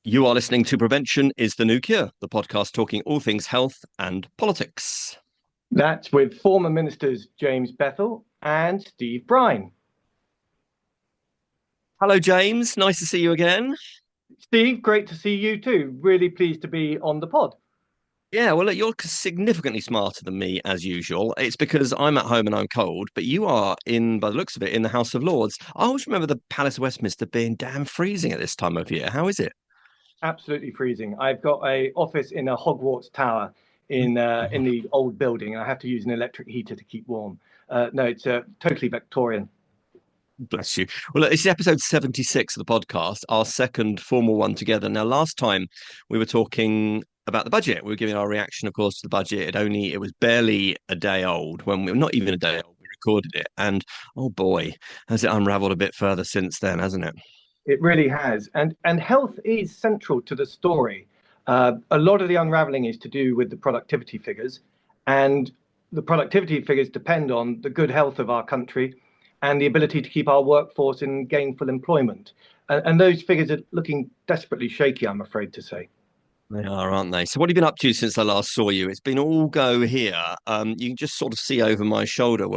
You are listening to Prevention is the New Cure, the podcast talking all things health and politics. That's with former ministers James Bethell and Steve Brine. Hello, James. Nice to see you again. Steve, great to see you too. Really pleased to be on the pod. Yeah, well, look, you're significantly smarter than me, as usual. It's because I'm at home and I'm cold, but you are by the looks of it, in the House of Lords. I always remember the Palace of Westminster being damn freezing at this time of year. How is it? Absolutely freezing. I've got an office in a Hogwarts tower in the old building. I have to use an electric heater to keep warm. No, it's totally Victorian. Bless you. Well, look, it's episode 76 of the podcast, our second formal one together. Now, last time we were talking about the budget. We were giving our reaction, of course, to the budget. It was barely a day old when we were not even a day old. We recorded it. And oh boy, has it unraveled a bit further since then, hasn't it? It really has. And health is central to the story. A lot of the unraveling is to do with the productivity figures. And the productivity figures depend on the good health of our country and the ability to keep our workforce in gainful employment. And those figures are looking desperately shaky, I'm afraid to say. They are, aren't they? So what have you been up to since I last saw you? It's been all go here. You can just sort of see over my shoulder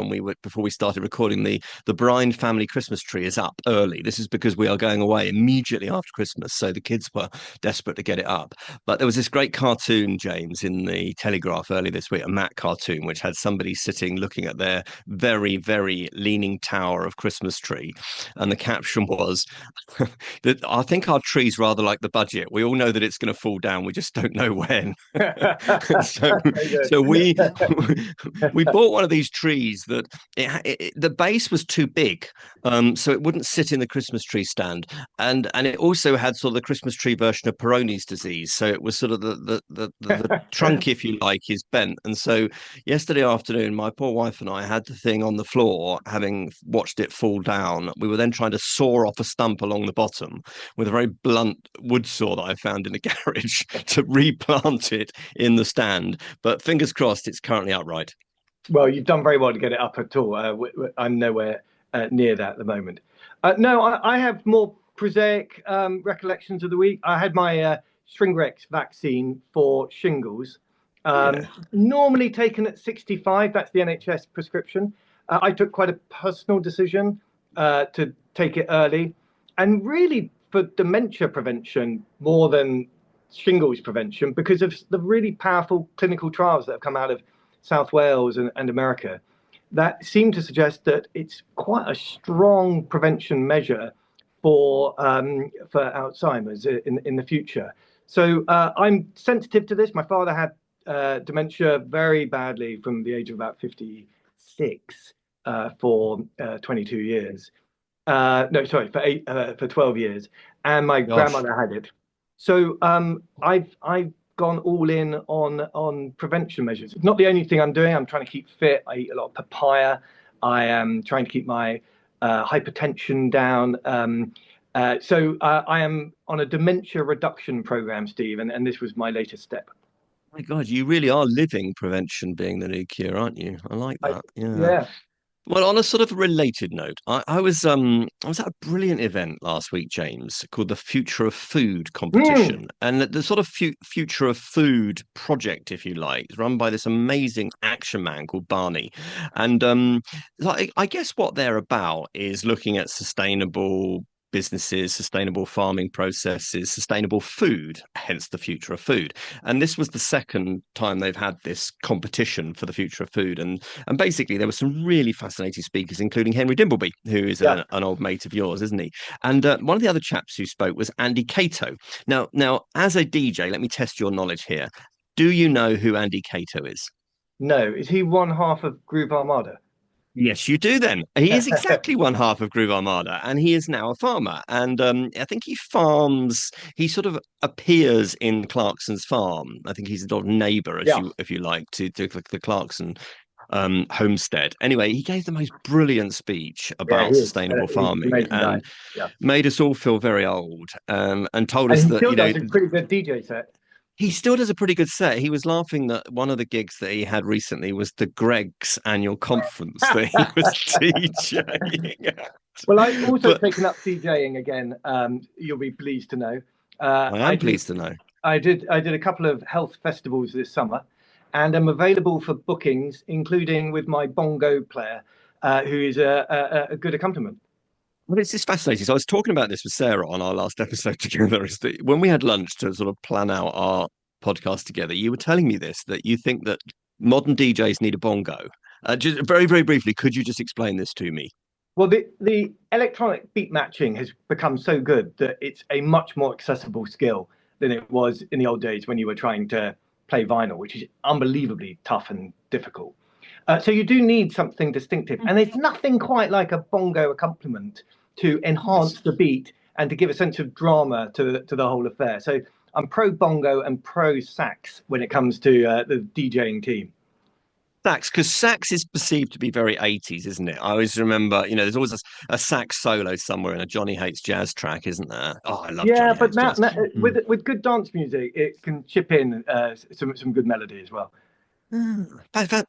before we started recording, the Brine family Christmas tree is up early. This is because we are going away immediately after Christmas, so the kids were desperate to get it up. But there was this great cartoon, James, in the Telegraph early this week, a Mac cartoon, which had somebody sitting looking at their very, very leaning tower of Christmas tree, and the caption was that I think our tree's rather like the budget. We all know that it's going to fall down. We just don't know when. so, so we bought one of these trees that the base was too big, so it wouldn't sit in the Christmas tree stand, and it also had sort of the Christmas tree version of Peyronie's disease. So it was sort of the trunk, if you like, is bent. And so yesterday afternoon, my poor wife and I had the thing on the floor, having watched it fall down. We were then trying to saw off a stump along the bottom with a very blunt wood saw that I found in the garage to replant it in the stand. But fingers crossed, it's currently upright. Well, you've done very well to get it up at all. I'm nowhere near that at the moment. No, I have more prosaic recollections of the week. I had my Stringrex vaccine for shingles, normally taken at 65. That's the NHS prescription. I took quite a personal decision to take it early, and really for dementia prevention more than shingles prevention, because of the really powerful clinical trials that have come out of South Wales and America that seem to suggest that it's quite a strong prevention measure for Alzheimer's in the future. So I'm sensitive to this. My father had dementia very badly from the age of about 56 for 22 years. No, sorry, for 12 years, and my grandmother had it. So I've gone all in on prevention measures. It's not the only thing I'm doing. I'm trying to keep fit. I eat a lot of papaya. I am trying to keep my hypertension down. So I am on a dementia reduction program, Steve, and this was my latest step. My God, you really are living prevention being the new cure, aren't you? I like that. Yeah. Well, on a sort of related note, I was at a brilliant event last week, James, called the Future of Food competition, and the sort of Future of Food project, if you like, is run by this amazing action man called Barney, and I guess what they're about is looking at sustainable businesses, sustainable farming processes, sustainable food, hence the Future of Food. And this was the second time they've had this competition for the Future of Food. And basically there were some really fascinating speakers, including Henry Dimbleby, who is an old mate of yours, isn't he? And one of the other chaps who spoke was Andy Cato. Now, as a DJ, let me test your knowledge here. Do you know who Andy Cato is? No, is he one half of Groove Armada? Yes, you do then. He is exactly one half of Groove Armada, and he is now a farmer. And I think he sort of appears in Clarkson's farm. I think he's a sort of neighbour, if you like, to the Clarkson homestead. Anyway, he gave the most brilliant speech about sustainable farming and made us all feel very old, and told us that, you know, does a pretty good DJ set. He still does a pretty good set. He was laughing that one of the gigs that he had recently was the Greg's annual conference that he was DJing at. Well, I've also taken up DJing again. You'll be pleased to know. I I am did pleased to know. I did a couple of health festivals this summer, and I'm available for bookings, including with my bongo player, who is a good accompaniment. Well, it's just fascinating. So I was talking about this with Sarah on our last episode together. Is that when we had lunch to sort of plan out our podcast together, you were telling me this that you think that modern DJs need a bongo. Just very, very briefly, could you just explain this to me? Well, the electronic beat matching has become so good that it's a much more accessible skill than it was in the old days when you were trying to play vinyl, which is unbelievably tough and difficult. So you do need something distinctive, and there's nothing quite like a bongo accompaniment to Yes. enhance the beat and to give a sense of drama to the whole affair. So I'm pro bongo and pro sax when it comes to the DJing team. Sax, because sax is perceived to be very 80s, isn't it? I always remember, there's always a sax solo somewhere in a Johnny Hates Jazz track, isn't there? Oh, I love Yeah, Johnny but Hates now, Jazz. now Mm. with good dance music, it can chip in some good melody as well.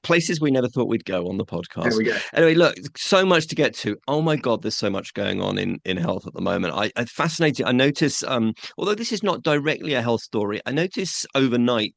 Places we never thought we'd go on the There podcast. we go. Anyway, look, so much to get to. Oh my God, there's so much going on in health at the moment. I fascinating. I notice, although this is not directly a health story, I notice overnight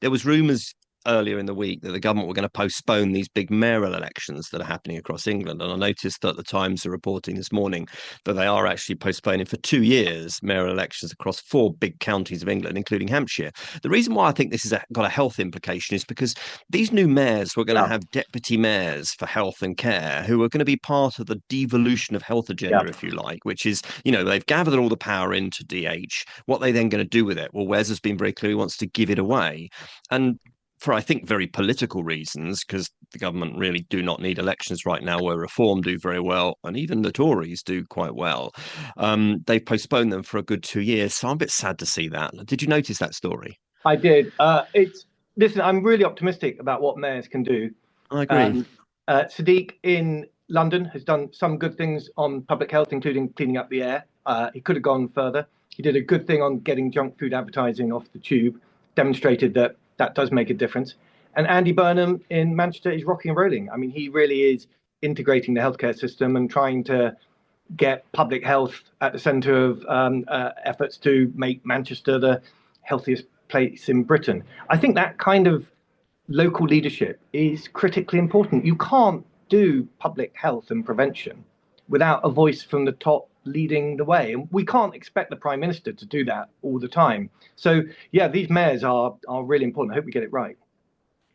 there was rumours earlier in the week that the government were going to postpone these big mayoral elections that are happening across England. And I noticed that the Times are reporting this morning that they are actually postponing for 2 years mayoral elections across four big counties of England, including Hampshire. The reason why I think this has got a health implication is because these new mayors were going to Yeah, have deputy mayors for health and care who are going to be part of the devolution of health yeah. agenda, if you like, which is, they've gathered all the power into DH. What are they then going to do with it? Well, Wes has been very clear he wants to give it away. And for, I think, very political reasons, because the government really do not need elections right now where Reform do very well, and even the Tories do quite well. They've postponed them for a good 2 years. So I'm a bit sad to see that. Did you notice that story? I did. It's Listen. I'm really optimistic about what mayors can do. I agree. Um, Sadiq in London has done some good things on public health, including cleaning up the air. He could have gone further. He did a good thing on getting junk food advertising off the tube, demonstrated that that does make a difference. And Andy Burnham in Manchester is rocking and rolling. I mean, he really is integrating the healthcare system and trying to get public health at the centre of efforts to make Manchester the healthiest place in Britain. I think that kind of local leadership is critically important. You can't do public health and prevention without a voice from the top leading the way. And we can't expect the Prime Minister to do that all the time. So, yeah, these mayors are really important. I hope we get it right.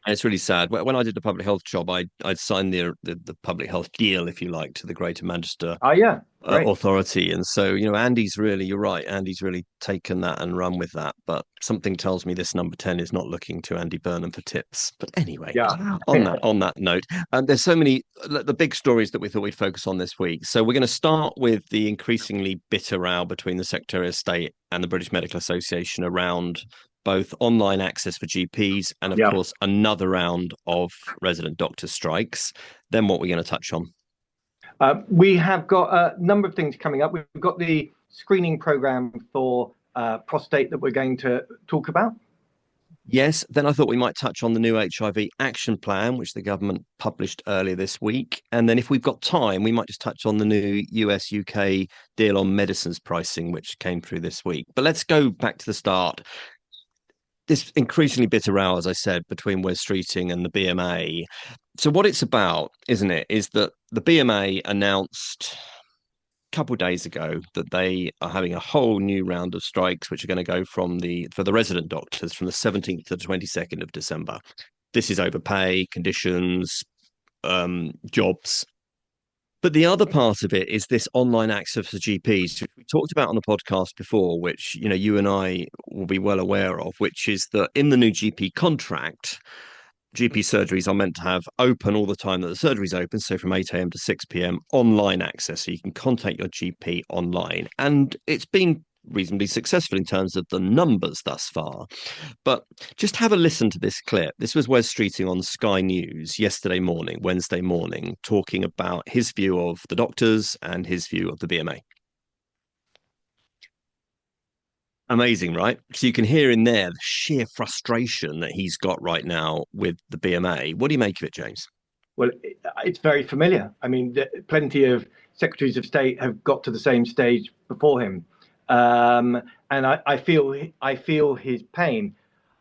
It's really sad. When I did the public health job, I'd signed the public health deal, if you like, to the Greater Manchester Oh, yeah, great. authority. And so, Andy's really, you're right, Andy's really taken that and run with that. But something tells me this number 10 is not looking to Andy Burnham for tips. But anyway, Yeah. on that note, there's so many the big stories that we thought we'd focus on this week. So we're going to start with the increasingly bitter row between the Secretary of State and the British Medical Association around both online access for GPs and, of Yeah. course, another round of resident doctor strikes. Then what we're going to touch on. We have got a number of things coming up. We've got the screening program for prostate that we're going to talk about. Yes, then I thought we might touch on the new HIV action plan, which the government published earlier this week. And then if we've got time, we might just touch on the new US UK deal on medicines pricing, which came through this week. But let's go back to the start. This increasingly bitter row, as I said, between Wes Streeting and the BMA. So what it's about, isn't it, is that the BMA announced a couple of days ago that they are having a whole new round of strikes, which are going to go for the resident doctors from the 17th to the 22nd of December. This is over pay, conditions, jobs. But the other part of it is this online access for GPs, which we talked about on the podcast before, which you and I will be well aware of, which is that in the new GP contract, GP surgeries are meant to have open all the time that the surgery's open, so from 8 a.m. to 6 p.m. online access, so you can contact your GP online. And it's been reasonably successful in terms of the numbers thus far. But just have a listen to this clip. This was Wes Streeting on Sky News Wednesday morning, talking about his view of the doctors and his view of the BMA. Amazing, right? So you can hear in there the sheer frustration that he's got right now with the BMA. What do you make of it, James? Well, it's very familiar. I mean, plenty of secretaries of state have got to the same stage before him. and I feel his pain.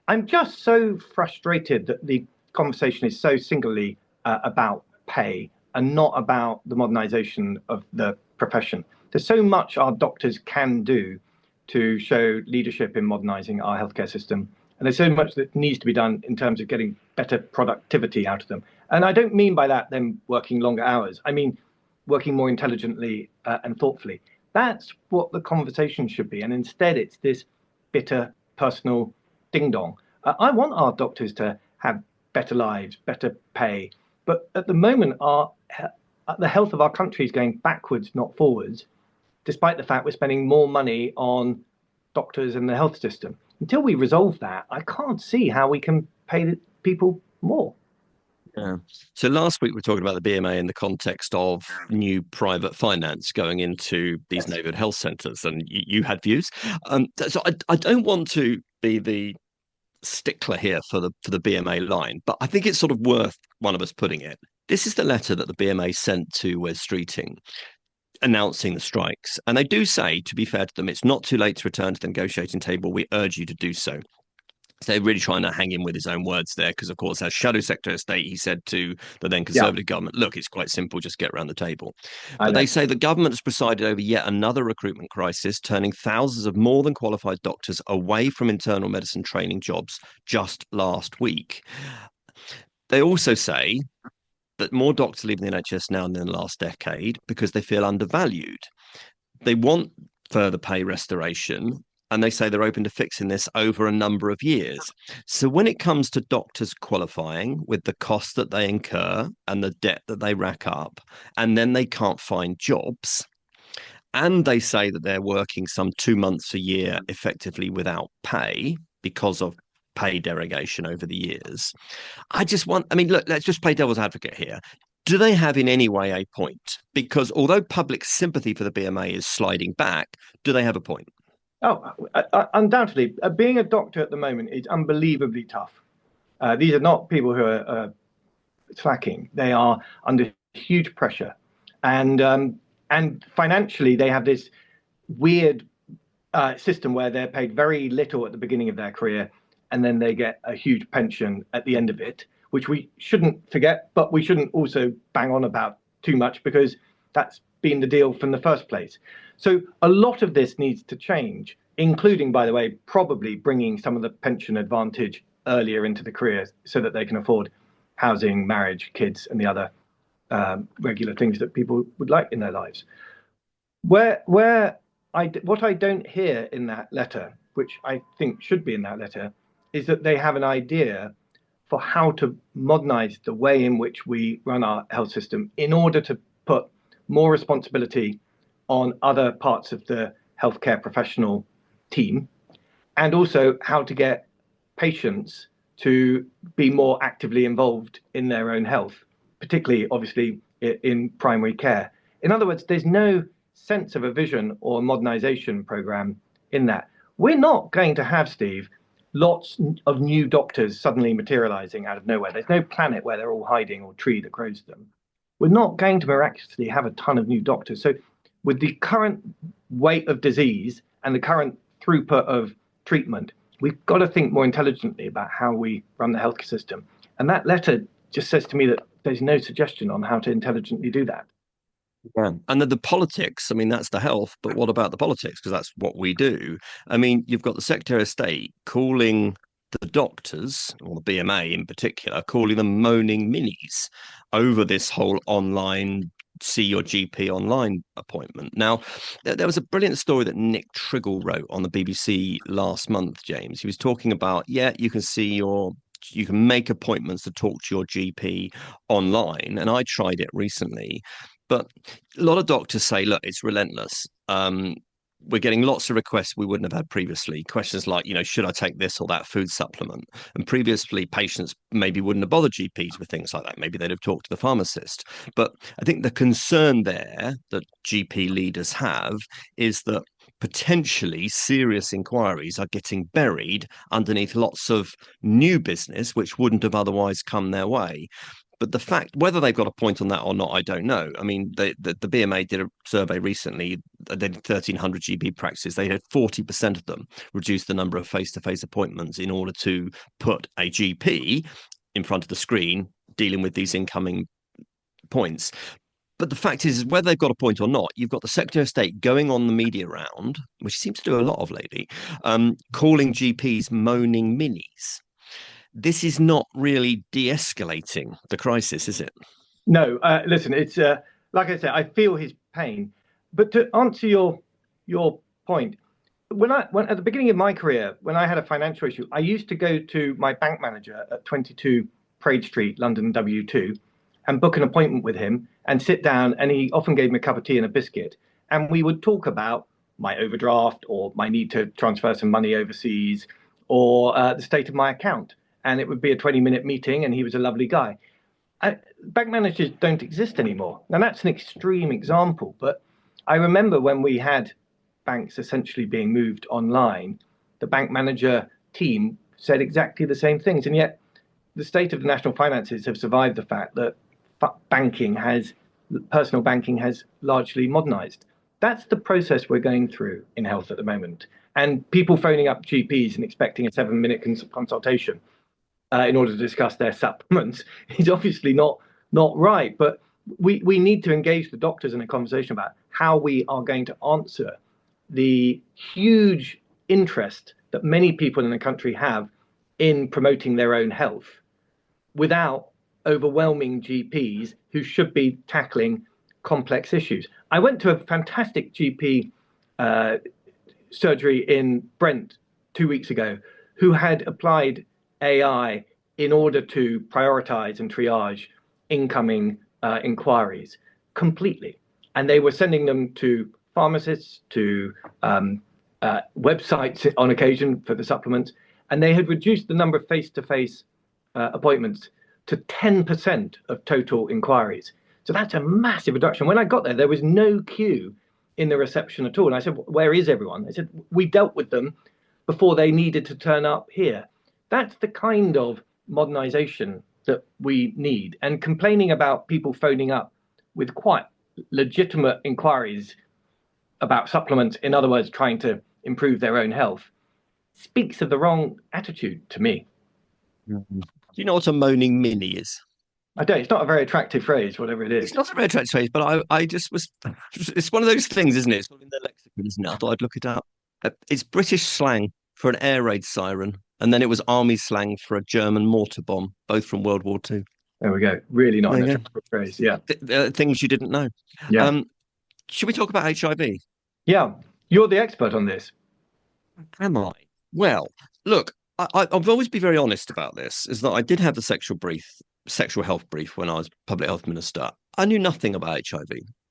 I'm just so frustrated that the conversation is so singularly about pay and not about the modernisation of the profession. There's so much our doctors can do to show leadership in modernising our healthcare system, and there's so much that needs to be done in terms of getting better productivity out of them. And I don't mean by that them working longer hours. I mean working more intelligently and thoughtfully. That's what the conversation should be. And instead, it's this bitter personal ding dong. I want our doctors to have better lives, better pay. But at the moment, the health of our country is going backwards, not forwards, despite the fact we're spending more money on doctors and the health system. Until we resolve that, I can't see how we can pay people more. Yeah. So last week we were talking about the BMA in the context of new private finance going into these Yes. neighbourhood health centres, and you had views. So I don't want to be the stickler here for the BMA line, but I think it's sort of worth one of us putting it. This is the letter that the BMA sent to Wes Streeting announcing the strikes. And they do say, to be fair to them, it's not too late to return to the negotiating table. We urge you to do so. So they're really trying to hang in with his own words there, because, of course, as Shadow Secretary of State, he said to the then Yeah, Conservative government, look, it's quite simple, just get around the table. I But they know. say the government has presided over yet another recruitment crisis, turning thousands of more than qualified doctors away from internal medicine training jobs just last week. They also say that more doctors leaving the NHS now than in the last decade because they feel undervalued. They want further pay restoration, and they say they're open to fixing this over a number of years. So when it comes to doctors qualifying with the cost that they incur and the debt that they rack up, and then they can't find jobs, and they say that they're working some 2 months a year effectively without pay because of pay derogation over the years. I mean, look, let's just play devil's advocate here. Do they have in any way a point? Because although public sympathy for the BMA is sliding back, do they have a point? Oh, undoubtedly, being a doctor at the moment is unbelievably tough. These are not people who are slacking. They are under huge pressure, and financially they have this weird system where they're paid very little at the beginning of their career, and then they get a huge pension at the end of it, which we shouldn't forget, but we shouldn't also bang on about too much because that's been the deal from the first place. So a lot of this needs to change, including, by the way, probably bringing some of the pension advantage earlier into the career so that they can afford housing, marriage, kids, and the other regular things that people would like in their lives. What I don't hear in that letter, which I think should be in that letter, is that they have an idea for how to modernize the way in which we run our health system in order to put more responsibility on other parts of the healthcare professional team, and also how to get patients to be more actively involved in their own health, particularly, obviously, in primary care. In other words, there's no sense of a vision or modernization program in that. We're not going to have, Steve, lots of new doctors suddenly materializing out of nowhere. There's no planet where they're all hiding or tree that grows them. We're not going to miraculously have a ton of new doctors. So, with the current weight of disease and the current throughput of treatment, we've got to think more intelligently about how we run the healthcare system. And that letter just says to me that there's no suggestion on how to intelligently do that. Yeah. And the politics, I mean, that's the health, but what about the politics? Because that's what we do. I mean, you've got the Secretary of State calling the doctors, or the BMA in particular, calling them moaning minis over this whole online see your GP online appointment. Now, there was a brilliant story that Nick Triggle wrote on the BBC last month, James. He was talking about, yeah, you can make appointments to talk to your GP online. And I tried it recently. But a lot of doctors say, look, it's relentless. We're getting lots of requests we wouldn't have had previously. Questions like, should I take this or that food supplement? And previously, patients maybe wouldn't have bothered GPs with things like that. Maybe they'd have talked to the pharmacist. But I think the concern there that GP leaders have is that potentially serious inquiries are getting buried underneath lots of new business, which wouldn't have otherwise come their way. But the fact whether they've got a point on that or not, I don't know. I mean, the BMA did a survey recently. They did 1,300 GP practices. They had 40% of them reduce the number of face-to-face appointments in order to put a GP in front of the screen dealing with these incoming points. But the fact is, whether they've got a point or not, you've got the Secretary of State going on the media round, which he seems to do a lot of lately, calling GPs moaning minis. This is not really de-escalating the crisis, is it? No, listen, it's like I said, I feel his pain. But to answer your point, when at the beginning of my career, when I had a financial issue, I used to go to my bank manager at 22 Parade Street, London W2, and book an appointment with him and sit down. And he often gave me a cup of tea and a biscuit, and we would talk about my overdraft or my need to transfer some money overseas or the state of my account. And it would be a 20-minute meeting, and he was a lovely guy. Bank managers don't exist anymore. Now, that's an extreme example, but I remember when we had banks essentially being moved online, the bank manager team said exactly the same things. And yet the state of the national finances have survived the fact that personal banking has largely modernized. That's the process we're going through in health at the moment. And people phoning up GPs and expecting a 7-minute consultation in order to discuss their supplements is obviously not right. But we need to engage the doctors in a conversation about how we are going to answer the huge interest that many people in the country have in promoting their own health without overwhelming GPs who should be tackling complex issues. I went to a fantastic GP surgery in Brent 2 weeks ago who had applied AI in order to prioritize and triage incoming inquiries completely. And they were sending them to pharmacists, to websites on occasion for the supplements, and they had reduced the number of face-to-face appointments to 10% of total inquiries. So that's a massive reduction. When I got there, there was no queue in the reception at all. And I said, where is everyone? They said, we dealt with them before they needed to turn up here. That's the kind of modernization that we need. And complaining about people phoning up with quite legitimate inquiries about supplements, in other words, trying to improve their own health, speaks of the wrong attitude to me. Do you know what a moaning mini is? I don't. It's not a very attractive phrase, whatever it is. It's not a very attractive phrase, but I just was. It's one of those things, isn't it? It's in the lexicon, isn't it? I thought I'd look it up. It's British slang for an air raid siren, and then it was army slang for a German mortar bomb, both from World War II. There we go. Really not an attractive phrase. Yeah. Things you didn't know. Yeah. Should we talk about HIV? Yeah. You're the expert on this. Am I? Well, look, I've always been very honest about this, is that I did have the sexual health brief when I was public health minister. I knew nothing about HIV.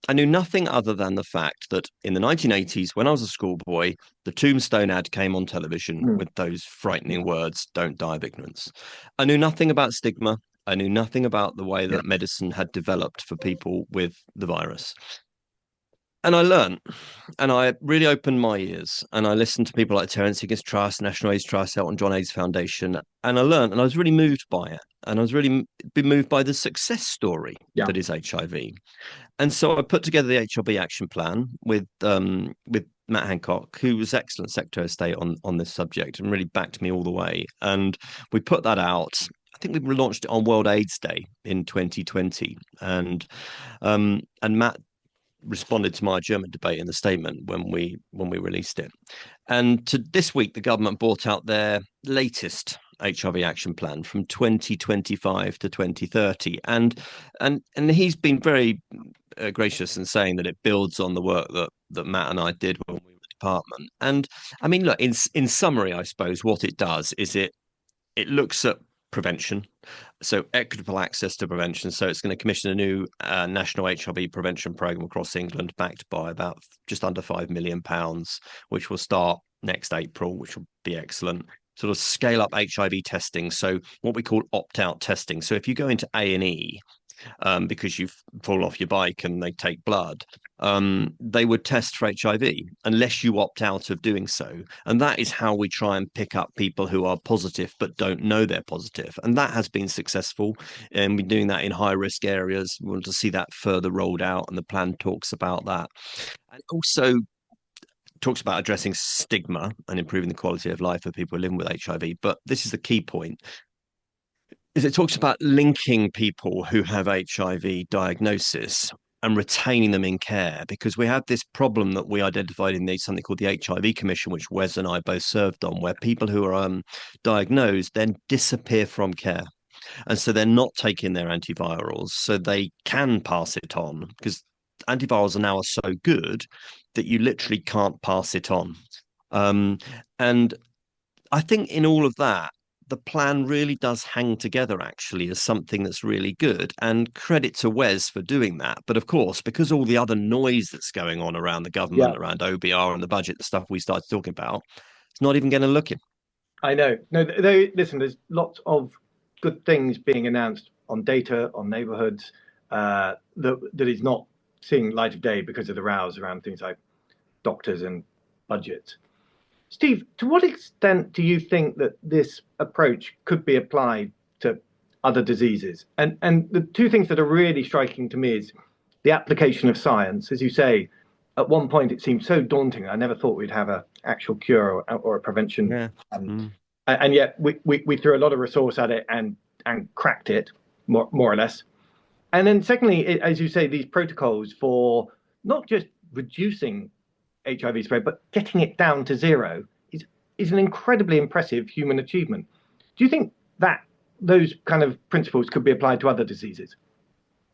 I knew nothing other than the fact that in the 1980s, when I was a schoolboy, the Tombstone ad came on television with those frightening words, "Don't die of ignorance." I knew nothing about stigma. I knew nothing about the way that medicine had developed for people with the virus. And I learned, and I really opened my ears, and I listened to people like Terence Higgins Trust, National AIDS Trust, Elton John AIDS Foundation, and I learned, and I was really moved by it. And I was really been moved by the success story that is HIV. And so I put together the HIV action plan with Matt Hancock, who was excellent Secretary of State on this subject and really backed me all the way. And we put that out. I think we launched it on World AIDS Day in 2020, and Matt responded to my German debate in the statement when we released it. And to this week, the government brought out their latest HIV action plan from 2025 to 2030, and he's been very gracious in saying that it builds on the work that Matt and I did when we were in the department. And I mean, look, in summary, I suppose what it does is it looks at prevention, so equitable access to prevention. So it's going to commission a new national HIV prevention programme across England, backed by about just under £5 million, which will start next April, which will be excellent. Sort of scale up HIV testing, so what we call opt-out testing. So if you go into A&E because you've fallen off your bike and they take blood, they would test for HIV unless you opt out of doing so. And that is how we try and pick up people who are positive but don't know they're positive. And that has been successful. And we're doing that in high risk areas. We want to see that further rolled out, and the plan talks about that. And also talks about addressing stigma and improving the quality of life of people living with HIV. But this is the key point is it talks about linking people who have HIV diagnosis and retaining them in care, because we have this problem that we identified in something called the HIV Commission, which Wes and I both served on, where people who are diagnosed then disappear from care. And so they're not taking their antivirals, so they can pass it on, because antivirals are now so good that you literally can't pass it on. Um, and I think in all of that, the plan really does hang together actually as something that's really good. And credit to Wes for doing that. But of course, because all the other noise that's going on around the Yeah, government, around OBR and the budget, the stuff we started talking about, it's not even going to look him. I know. No, listen, there's lots of good things being announced on data, on neighborhoods, that is not seeing light of day because of the rows around things like doctors and budgets. Steve, to what extent do you think that this approach could be applied to other diseases? And the two things that are really striking to me is the application of science. As you say, at one point it seemed so daunting. I never thought we'd have an actual cure or a prevention. Yeah. And yet we threw a lot of resource at it and cracked it, more or less. And then secondly, as you say, these protocols for not just reducing HIV spread, but getting it down to zero is an incredibly impressive human achievement. Do you think that those kind of principles could be applied to other diseases?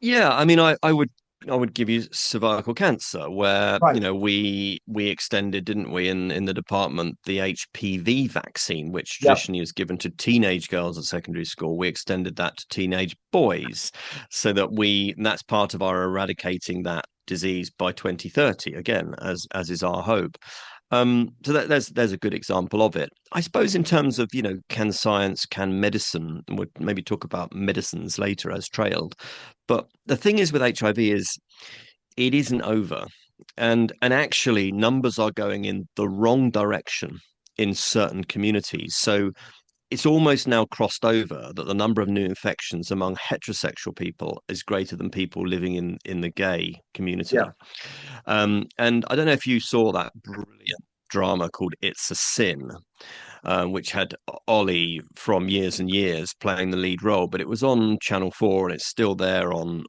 Yeah, I mean, I would give you cervical cancer, where Right. we extended, didn't we, in the department, the HPV vaccine, which Yeah. traditionally was given to teenage girls at secondary school. We extended that to teenage boys, so that and that's part of our eradicating that disease by 2030, again, as is our hope. So there's a good example of it. I suppose in terms of, can science, can medicine, and we'll maybe talk about medicines later as trailed. But the thing is with HIV is it isn't over. And actually numbers are going in the wrong direction in certain communities. So it's almost now crossed over that the number of new infections among heterosexual people is greater than people living in the gay Yeah. community. And I don't know if you saw that brilliant drama called It's a Sin, which had Ollie from Years and Years playing the lead role, but it was on Channel 4 and it's still there on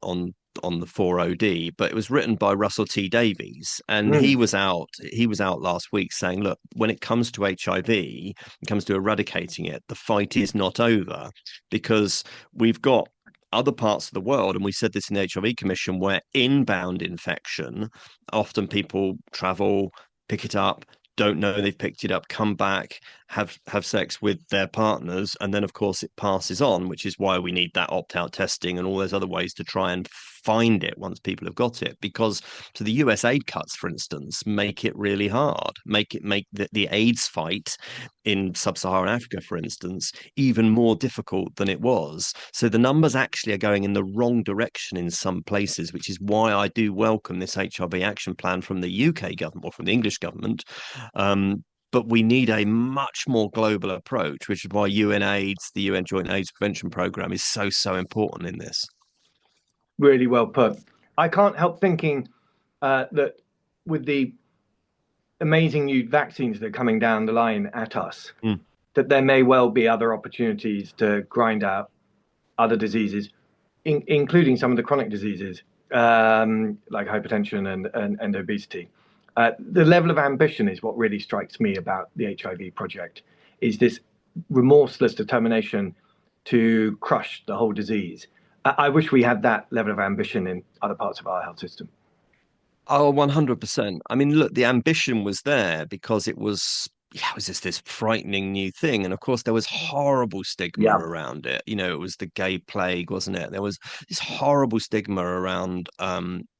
the 4OD, but it was written by Russell T Davies, and Mm. he was out last week saying, look, when it comes to HIV, it comes to eradicating it, the fight is not over, because we've got other parts of the world, and we said this in the HIV Commission, where inbound infection, often people travel, pick it up, don't know they've picked it up, come back, have sex with their partners, and then of course it passes on, which is why we need that opt-out testing and all those other ways to try and find it once people have got it. Because to the US aid cuts, for instance, make it really hard, make the AIDS fight in sub-Saharan Africa, for instance, even more difficult than it was. So the numbers actually are going in the wrong direction in some places, which is why I do welcome this HIV action plan from the UK government or from the English government. But we need a much more global approach, which is why UNAIDS, the UN Joint AIDS Prevention Programme, is so important in this. Really well put. I can't help thinking that with the amazing new vaccines that are coming down the line at us, Mm. that there may well be other opportunities to grind out other diseases, including some of the chronic diseases like hypertension and obesity. The level of ambition is what really strikes me about the HIV project, is this remorseless determination to crush the whole disease. I wish we had that level of ambition in other parts of our health system. Oh, 100%. I mean, look, the ambition was there because it was just this frightening new thing. And of course, there was horrible stigma Yeah. around it. It was the gay plague, wasn't it? There was this horrible stigma around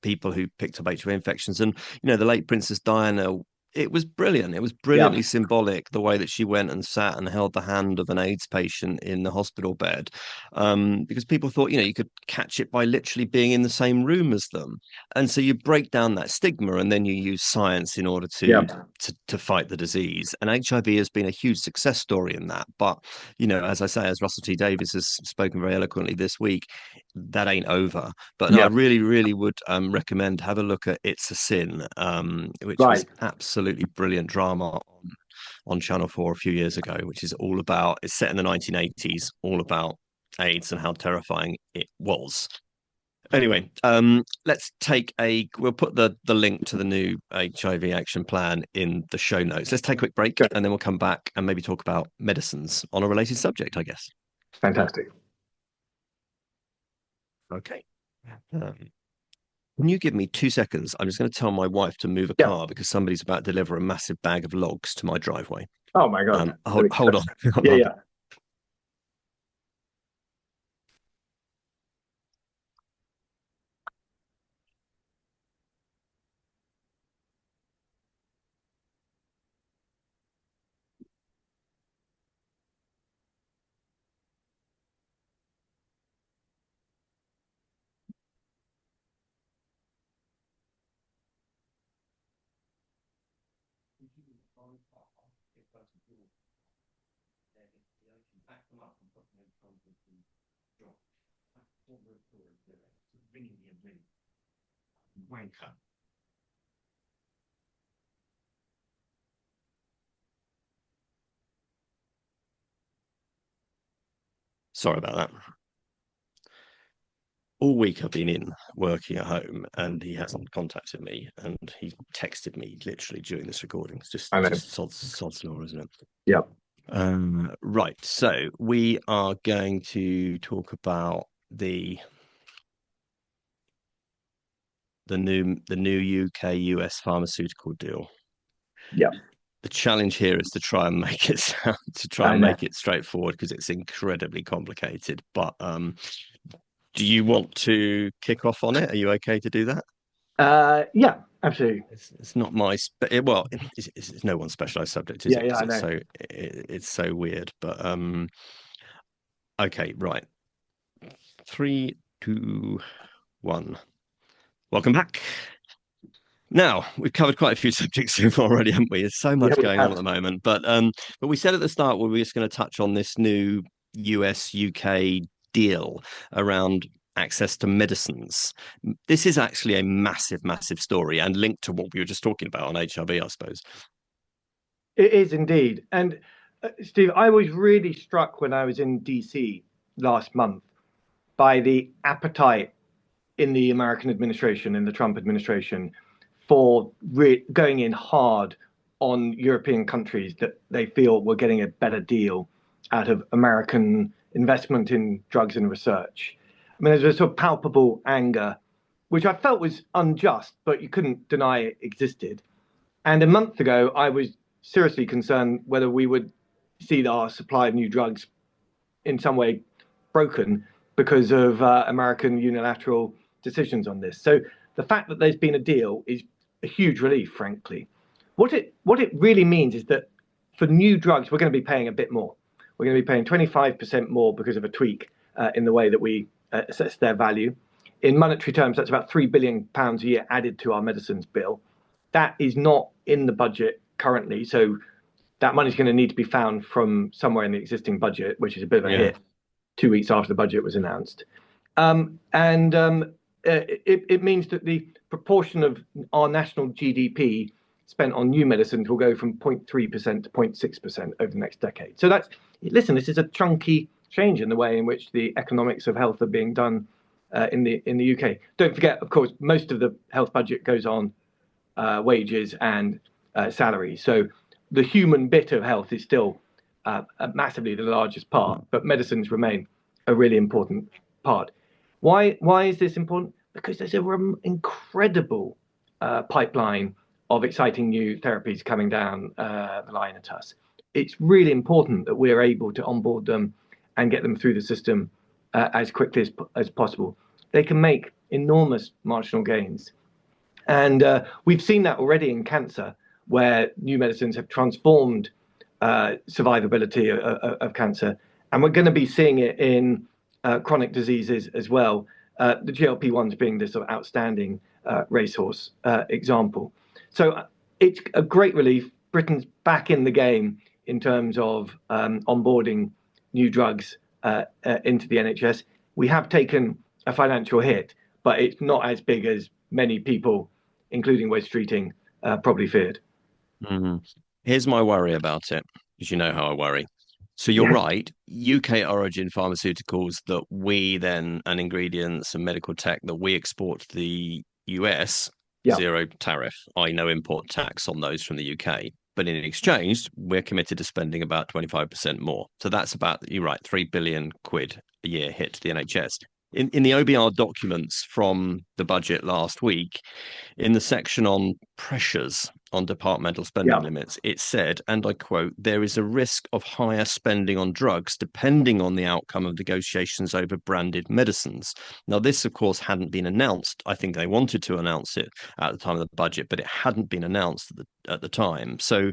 people who picked up HIV infections. And, the late Princess Diana it was brilliant. It was Yeah, brilliantly symbolic the way that she went and sat and held the hand of an AIDS patient in the hospital bed, because people thought, you could catch it by literally being in the same room as them, and so you break down that stigma, and then you use science in order yeah, to fight the disease. And HIV has been a huge success story in that. But as I say, as Russell T Davies has spoken very eloquently this week, that ain't over. But no, I yeah. really, really would recommend have a look at It's a Sin, which was Right. absolutely brilliant drama on Channel 4 a few years ago, which is all about, it's set in the 1980s, all about AIDS and how terrifying it was. Anyway, we'll put the link to the new HIV action plan in the show notes. Let's take a quick break Good. and then we'll come back and maybe talk about medicines on a related subject, I guess. Fantastic. Okay. Um, Can you give me 2 seconds? I'm just going to tell my wife to move a Yeah. car because somebody's about to deliver a massive bag of logs to my driveway. Oh my God. Hold on. Hold Yeah, on. yeah. Wanker. Sorry about that. All week I've been in working at home and he hasn't contacted me, and he texted me literally during this recording. It's I know. just sod's law, isn't it? Yeah. Right. So we are going to talk about the new UK US pharmaceutical deal. Yeah. The challenge here is to try and make it I know. straightforward because it's incredibly complicated. But do you want to kick off on it? Are you okay to do that? Yeah, absolutely. It's not my well, it's no one's specialized subject, is Yeah, it? yeah, Because I know. it's so weird. But okay, right. Three, two, one. Welcome back. Now, we've covered quite a few subjects so far already, haven't we? There's so Yeah, much we going on at have. the moment. But we said at the start we were just going to touch on this new US UK deal around access to medicines. This is actually a massive, massive story and linked to what we were just talking about on HIV, I suppose. It is indeed. And Steve, I was really struck when I was in DC last month by the appetite in the American administration, in the Trump administration, for going in hard on European countries that they feel were getting a better deal out of American investment in drugs and research. I mean, there's a sort of palpable anger, which I felt was unjust, but you couldn't deny it existed. And a month ago, I was seriously concerned whether we would see our supply of new drugs in some way broken because of American unilateral decisions on this. So the fact that there's been a deal is a huge relief, frankly. What it really means is that for new drugs, we're going to be paying a bit more. We're going to be paying 25% more because of a tweak in the way that we assess their value. In monetary terms, that's about £3 billion a year added to our medicines bill. That is not in the budget currently. So that money's going to need to be found from somewhere in the existing budget, which is a bit of a Yeah. hit 2 weeks after the budget was announced. And it means that the proportion of our national GDP spent on new medicines will go from 0.3% to 0.6% over the next decade. So listen, this is a chunky change in the way in which the economics of health are being done in the UK. Don't forget, of course, most of the health budget goes on wages and salaries. So the human bit of health is still massively the largest part, but medicines remain a really important part. Why is this important? Because there's an incredible pipeline of exciting new therapies coming down the line at us. It's really important that we're able to onboard them and get them through the system as quickly as possible. They can make enormous marginal gains, and we've seen that already in cancer, where new medicines have transformed survivability of cancer. And we're going to be seeing it in chronic diseases as well. The GLP-1s being this sort of outstanding racehorse example. So it's a great relief. Britain's back in the game in terms of onboarding new drugs into the NHS. We have taken a financial hit, but it's not as big as many people, including Wes Streeting, probably feared. Mhm. Here's my worry about it, because you know how I worry. So you're Yes. right, UK origin pharmaceuticals that we then, and ingredients and medical tech that we export to the US, Yeah. zero tariff, I no import tax on those from the UK. But in exchange, we're committed to spending about 25% more. So that's about, you're right, 3 billion quid a year hit to the NHS. In the OBR documents from the budget last week, in the section on pressures on departmental spending Yeah. limits, it said, and I quote, there is a risk of higher spending on drugs depending on the outcome of negotiations over branded medicines. Now, this, of course, hadn't been announced. I think they wanted to announce it at the time of the budget, but it hadn't been announced at the time. So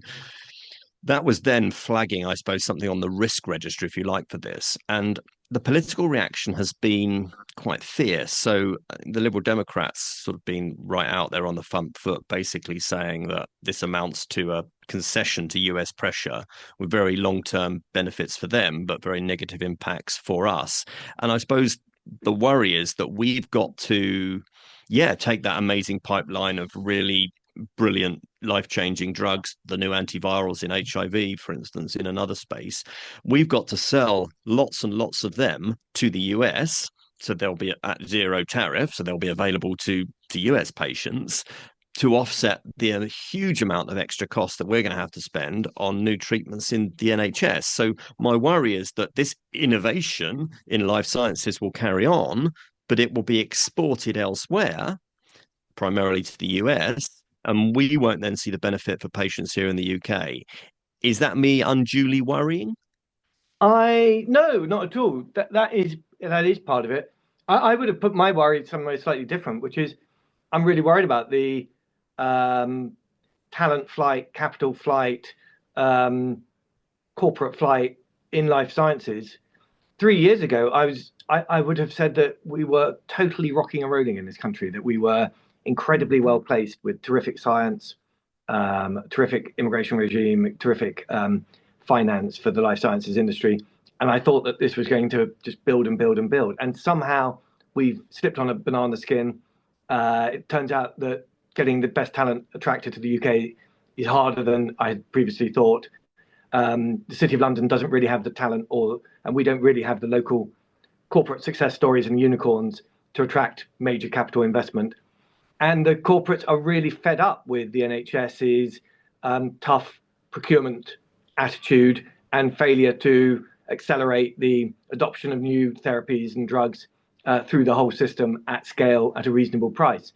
that was then flagging, I suppose, something on the risk register, if you like, for this. And the political reaction has been quite fierce. So the Liberal Democrats sort of been right out there on the front foot, basically saying that this amounts to a concession to US pressure with very long-term benefits for them, but very negative impacts for us. And I suppose the worry is that we've got to, yeah, take that amazing pipeline of really brilliant life-changing drugs, the new antivirals in HIV, for instance, in another space. We've got to sell lots and lots of them to the US. So they'll be at zero tariff, so they'll be available to US patients to offset the huge amount of extra cost that we're going to have to spend on new treatments in the NHS. So my worry is that this innovation in life sciences will carry on, but it will be exported elsewhere, primarily to the US, and we won't then see the benefit for patients here in the UK. Is that me unduly worrying? I no, not at all. That is part of it. I would have put my worry somewhere slightly different, which is I'm really worried about the um, talent flight, capital flight, um, corporate flight in life sciences. 3 years ago, I would have said that we were totally rocking and rolling in this country, that we were incredibly well placed with terrific science, terrific immigration regime, terrific finance for the life sciences industry. And I thought that this was going to just build and build and build. And somehow we've slipped on a banana skin. It turns out that getting the best talent attracted to the UK is harder than I had previously thought. The City of London doesn't really have the talent, and we don't really have the local corporate success stories and unicorns to attract major capital investment. And the corporates are really fed up with the NHS's tough procurement attitude and failure to accelerate the adoption of new therapies and drugs through the whole system at scale at a reasonable price.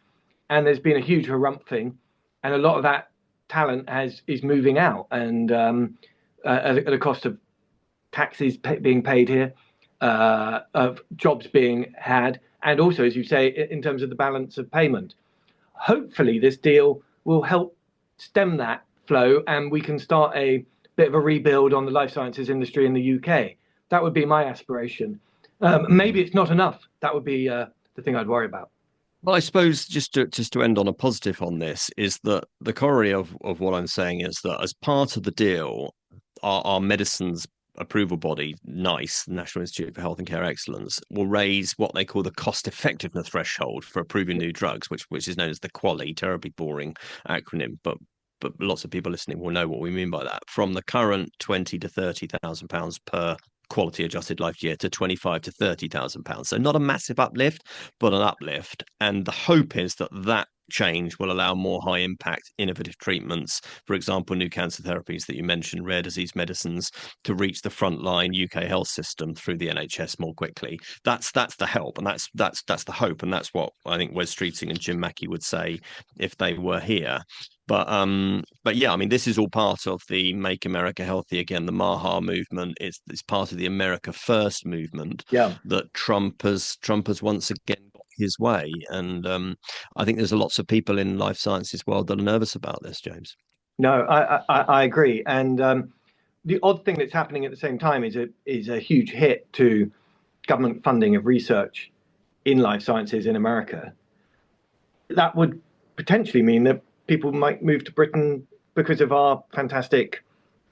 And there's been a huge harumphing, and a lot of that talent is moving out, and at a cost of taxes being paid here, of jobs being had, and also, as you say, in terms of the balance of payment. Hopefully, this deal will help stem that flow, and we can start a bit of a rebuild on the life sciences industry in the UK. That would be my aspiration. Maybe it's not enough. That would be the thing I'd worry about. Well, I suppose just to end on a positive on this is that the corollary of what I'm saying is that as part of the deal, our medicines approval body, NICE, the National Institute for Health and Care Excellence, will raise what they call the cost effectiveness threshold for approving new drugs, which is known as the QALY, terribly boring acronym, but lots of people listening will know what we mean by that. From the current 20 to 30,000 pounds per quality adjusted life year to 25 to 30,000 pounds. So not a massive uplift, but an uplift. And the hope is that that change will allow more high impact innovative treatments, for example new cancer therapies that you mentioned, rare disease medicines, to reach the frontline UK health system through the NHS more quickly. That's the help, and that's the hope, and that's what I think Wes Streeting and Jim Mackey would say if they were here. But yeah, I mean, this is all part of the Make America Healthy Again, the Maha movement. It's part of the America First movement Yeah. that Trump has once again got his way. And I think there's lots of people in life sciences world that are nervous about this, James. No, I agree. And the odd thing that's happening at the same time is a huge hit to government funding of research in life sciences in America. That would potentially mean that people might move to Britain because of our fantastic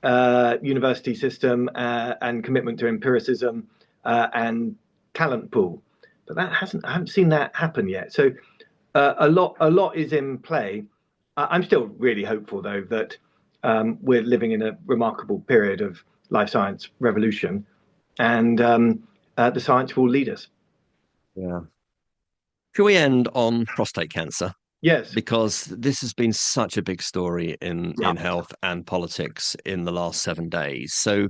university system and commitment to empiricism and talent pool. But I haven't seen that happen yet. So a lot is in play. I'm still really hopeful, though, that we're living in a remarkable period of life science revolution, and the science will lead us. Yeah. Shall we end on prostate cancer? Yes. Because this has been such a big story Yeah. in health and politics in the last 7 days. So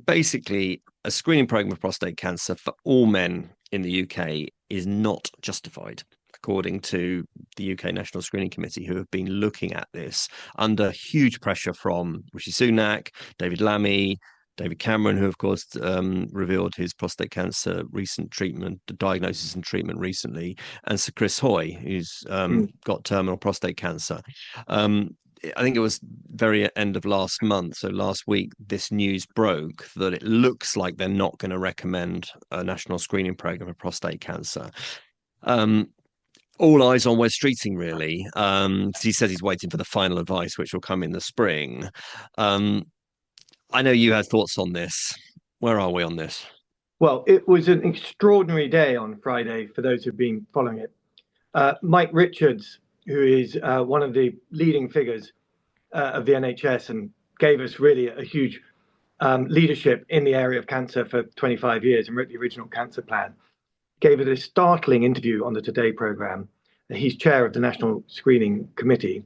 basically, a screening program of prostate cancer for all men in the UK is not justified, according to the UK National Screening Committee, who have been looking at this under huge pressure from Rishi Sunak, David Lammy, David Cameron, who of course revealed his prostate cancer recent treatment, diagnosis and treatment recently, and Sir Chris Hoy, who's Mm. got terminal prostate cancer. I think it was very end of last month, so last week, this news broke that it looks like they're not going to recommend a national screening program for prostate cancer. Um, all eyes on Wes Streeting, really. He says he's waiting for the final advice, which will come in the spring. Um, I know you had thoughts on this. Where are we on this? Well, it was an extraordinary day on Friday for those who've been following it. Mike Richards, who is one of the leading figures of the NHS and gave us really a huge leadership in the area of cancer for 25 years and wrote the original cancer plan, gave us a startling interview on the Today programme. He's chair of the National Screening Committee.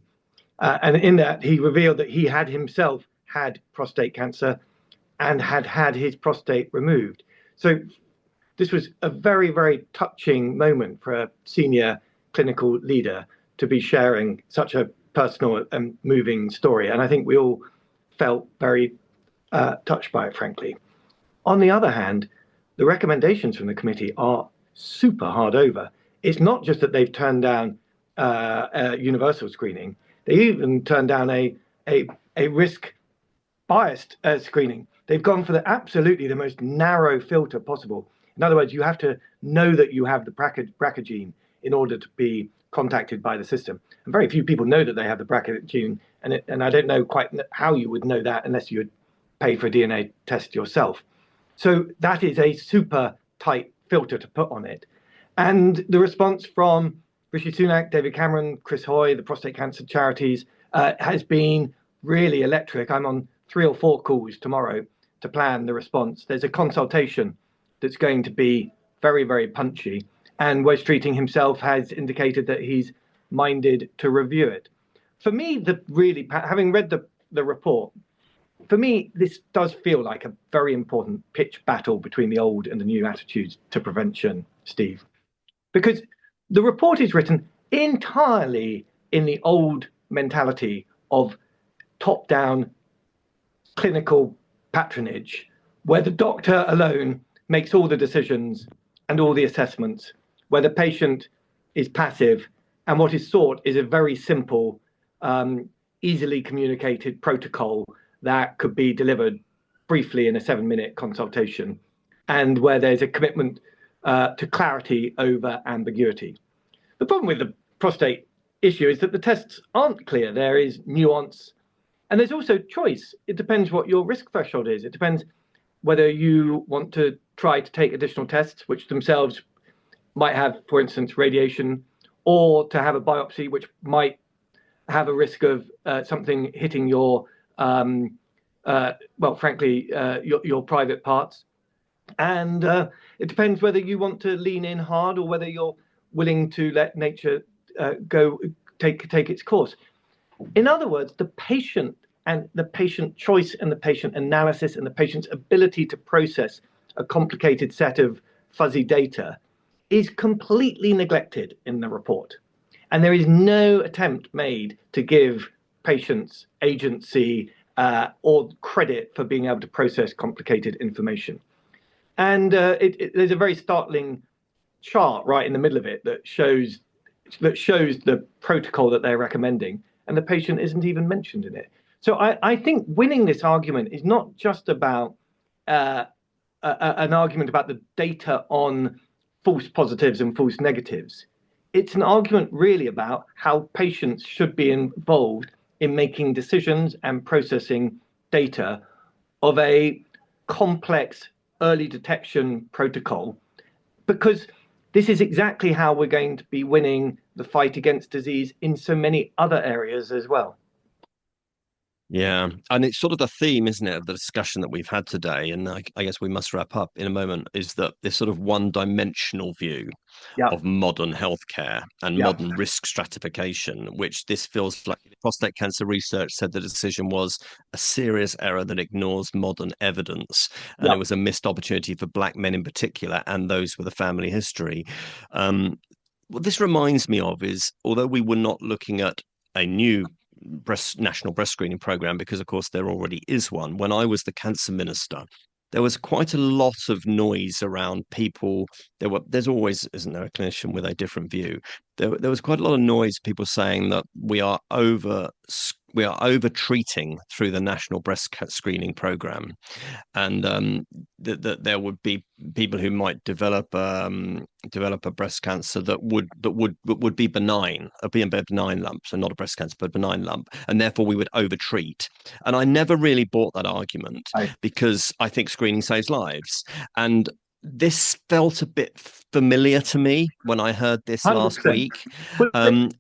And in that, he revealed that he had himself had prostate cancer and had had his prostate removed. So this was a very, very touching moment for a senior clinical leader to be sharing such a personal and moving story. And I think we all felt very touched by it, frankly. On the other hand, the recommendations from the committee are super hard over. It's not just that they've turned down universal screening, they even turned down a risk biased screening. They've gone for absolutely the most narrow filter possible. In other words, you have to know that you have the BRCA gene in order to be contacted by the system. And very few people know that they have the BRCA gene, and I don't know quite how you would know that unless you would pay for a DNA test yourself. So that is a super tight filter to put on it. And the response from Rishi Sunak, David Cameron, Chris Hoy, the prostate cancer charities, has been really electric. I'm on 3 or 4 calls tomorrow to plan the response. There's a consultation that's going to be very, very punchy. And Wes Streeting himself has indicated that he's minded to review it. For me, having read the report, for me, this does feel like a very important pitch battle between the old and the new attitudes to prevention, Steve. Because the report is written entirely in the old mentality of top down clinical patronage, where the doctor alone makes all the decisions and all the assessments, where the patient is passive, and what is sought is a very simple, easily communicated protocol that could be delivered briefly in a 7-minute consultation, and where there's a commitment to clarity over ambiguity. The problem with the prostate issue is that the tests aren't clear. There is nuance, and there's also choice. It depends what your risk threshold is. It depends whether you want to try to take additional tests, which themselves might have, for instance, radiation, or to have a biopsy, which might have a risk of something hitting your, frankly, your private parts. And it depends whether you want to lean in hard or whether you're willing to let nature take its course. In other words, the patient and the patient choice and the patient analysis and the patient's ability to process a complicated set of fuzzy data is completely neglected in the report. And there is no attempt made to give patients agency or credit for being able to process complicated information. And there's a very startling chart right in the middle of it that shows the protocol that they're recommending, and the patient isn't even mentioned in it. So I think winning this argument is not just about uh, an argument about the data on false positives and false negatives. It's an argument really about how patients should be involved in making decisions and processing data of a complex early detection protocol, because this is exactly how we're going to be winning the fight against disease in so many other areas as well. Yeah, and it's sort of the theme, isn't it, of the discussion that we've had today, and I guess we must wrap up in a moment, is that this sort of one-dimensional view Yeah, of modern healthcare and yeah, modern risk stratification, which this feels like prostate cancer research said the decision was a serious error that ignores modern evidence, and yeah. it was a missed opportunity for black men in particular and those with a family history. What this reminds me of is, although we were not looking at a new national breast screening program, because of course there already is one. When I was the cancer minister, there was quite a lot of noise around people. There's always, isn't there, a clinician with a different view. There was quite a lot of noise, people saying that we are over treating through the national breast screening program, and that there would be people who might develop a breast cancer that would be benign, be a benign lump, so not a breast cancer, but a benign lump, and therefore we would overtreat. And I never really bought that argument I because I think screening saves lives, and this felt a bit familiar to me when I heard this last 100%. week. But Um,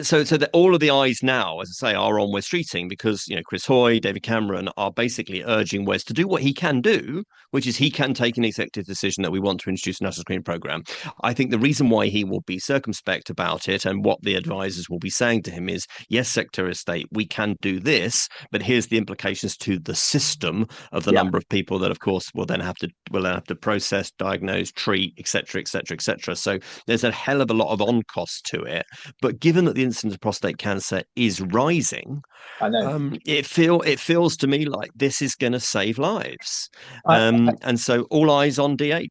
so that all of the eyes now, as I say, are on Wes Streeting because Chris Hoy, David Cameron are basically urging Wes to do what he can do, which is he can take an executive decision that we want to introduce a national screening program. I think the reason why he will be circumspect about it and what the advisors will be saying to him is, yes, Secretary of State, we can do this, but here's the implications to the system of the yeah, number of people that, of course, will then have to process, diagnose, treat, etc., etc., etc. So there's a hell of a lot of on cost to it. But given that the incidence of prostate cancer is rising, I know. it feels to me like this is going to save lives, I, and so all eyes on DH.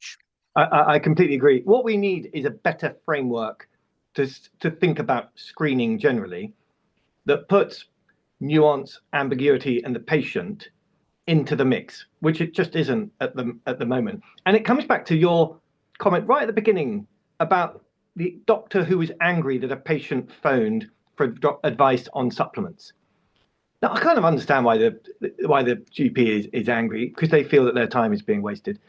I completely agree. What we need is a better framework to think about screening generally that puts nuance, ambiguity, and the patient into the mix, which it just isn't at the moment. And it comes back to your comment right at the beginning about the doctor who was angry that a patient phoned for advice on supplements. Now, I kind of understand why the GP is angry because they feel that their time is being wasted.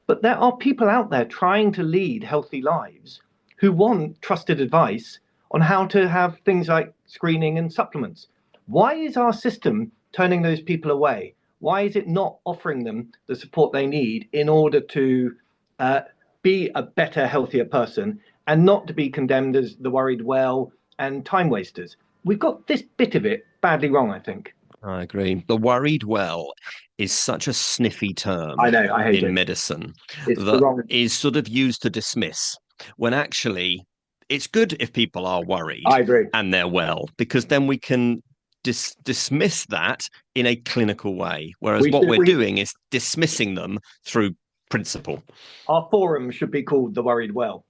But there are people out there trying to lead healthy lives who want trusted advice on how to have things like screening and supplements. Why is our system turning those people away? Why is it not offering them the support they need in order to uh, be a better, healthier person and not to be condemned as the worried well and time wasters? We've got this bit of it badly wrong, I think. I agree. The worried well is such a sniffy term I know, I hate in it. medicine It's the that wrong. is sort of used to dismiss when actually it's good if people are worried I agree. and they're well, because then we can dismiss that in a clinical way. Whereas We what should we're we doing is dismissing them through principle. Our forum should be called the worried well.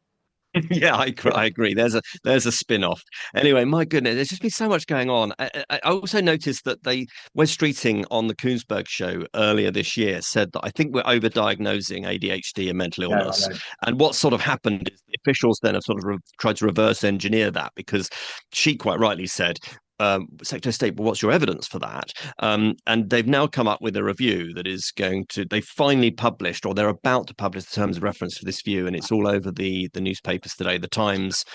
Yeah, I agree. There's a spin-off. Anyway, my goodness, there's just been so much going on. I also noticed that Wes Streeting on the Koonsberg show earlier this year said that I think we're overdiagnosing ADHD and mental No, I illness. know. And what sort of happened is the officials then have sort of tried to reverse engineer that because she quite rightly said, Secretary of State, well, what's your evidence for that? And they've now come up with a review that is they finally published, or they're about to publish the terms of reference for this view, and it's all over the newspapers today. The Times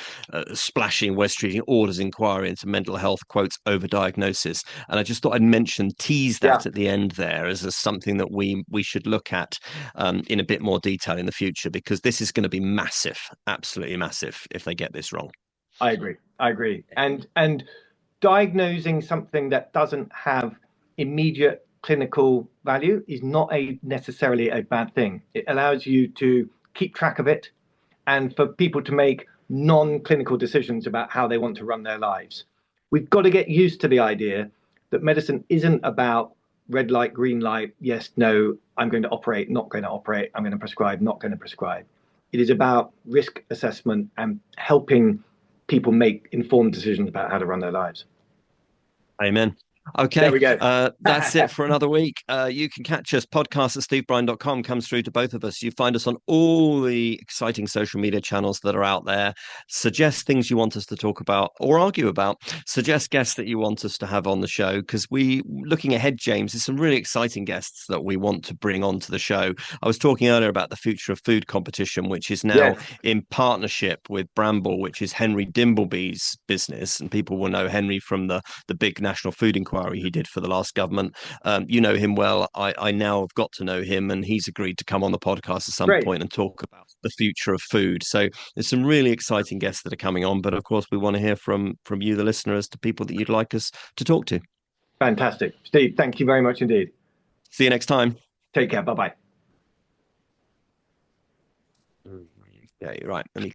splashing West Street orders inquiry into mental health, quotes, overdiagnosis. And I just thought I'd tease Yeah, that at the end there as something that we should look at in a bit more detail in the future, because this is going to be massive, absolutely massive, if they get this wrong. I agree. I agree. And diagnosing something that doesn't have immediate clinical value is not a necessarily a bad thing. It allows you to keep track of it and for people to make non-clinical decisions about how they want to run their lives. We've got to get used to the idea that medicine isn't about red light, green light, yes, no, I'm going to operate, not going to operate, I'm going to prescribe, not going to prescribe. It is about risk assessment and helping people make informed decisions about how to run their lives. Amen. There Okay, we go. that's it for another week. You can catch us. Podcast at stevebrine.com comes through to both of us. You find us on all the exciting social media channels that are out there. Suggest things you want us to talk about or argue about. Suggest guests that you want us to have on the show because looking ahead, James, there's some really exciting guests that we want to bring onto the show. I was talking earlier about the Future of Food competition, which is now Yes, in partnership with Bramble, which is Henry Dimbleby's business. And people will know Henry from the big national food inquiry he did for the last government. You know him well. I now have got to know him, and he's agreed to come on the podcast at some great. point and talk about the future of food. So there's some really exciting guests that are coming on, but of course we want to hear from you, the listener, as to people that you'd like us to talk to. Fantastic. Steve, thank you very much indeed. See you next time. Take care. Bye bye. Yeah, you're right. Let me